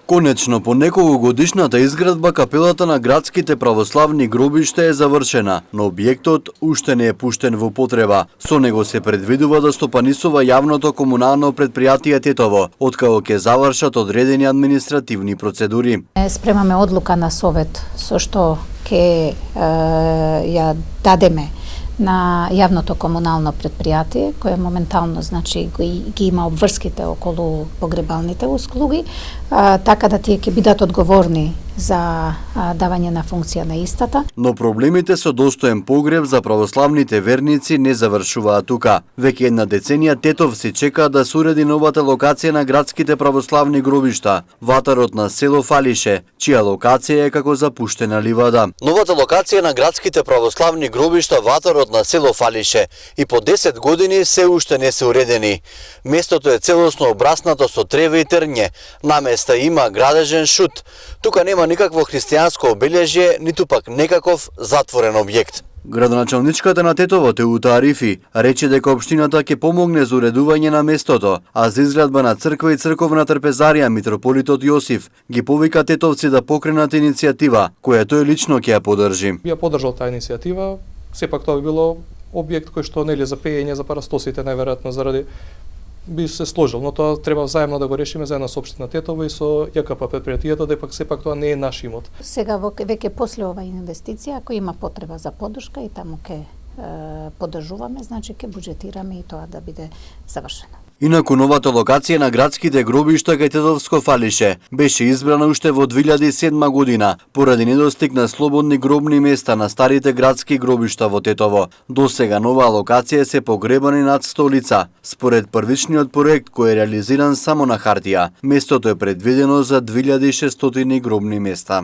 Конечно, по неколкогодишната изградба капелата на градските православни гробишта е завршена, но објектот уште не е пуштен во употреба. Со него се предвидува да стопанисува јавното комунално предпријатие Тетово, откако ќе завршат одредени административни процедури. Спремаме одлука на Совет со што ќе ја дадеме на јавното комунално предпријатие, кое моментално ги има обврските околу погребалните услуги, така да тие ќе бидат одговорни за давање на функција на истата. Но проблемите со достоен погреб за православните верници не завршуваат тука. Веќе една деценија тетовци чекаат да се уреди новата локација на градските православни гробишта, ватарот на село Фалише, чија локација е како запуштена ливада. Новата локација на градските православни гробишта, ватарот на село Фалише, и по 10 години се уште не се уредени. Местото е целосно обраснато со трева и трње, наместа има градежен шут. Тука нема никакво христијанско обележје, ниту пак некаков затворен објект. Градоначалничката на Тетово Теута Арифи рече дека општината ќе помогне за уредување на местото, а за изградба на црква и црковна трпезарија митрополитот Јосиф ги повика тетовци да покренат иницијатива, која тој лично ќе ја поддржи. Ја поддржал таа иницијатива, сепак тоа би било објект кој што нели за пеење за парастосите најверојатно заради би се сложил, но тоа треба заедно да го решиме заедно со општина Тетово и со ЈКП предпријатието, дека сепак тоа не е наш имот. Сега веќе после ова инвестиција, ако има потреба за поддршка и таму ќе поддржуваме, значи ќе буџетираме и тоа да биде завршено. Инаку новата локација на градските гробишта кај Тетовско Фалише беше избрана уште во 2007 година поради недостиг на слободни гробни места на старите градски гробишта во Тетово. Досега нова локација се погребани над 100 лица. Според првичниот проект кој е реализиран само на хартија, местото е предвидено за 2600 гробни места.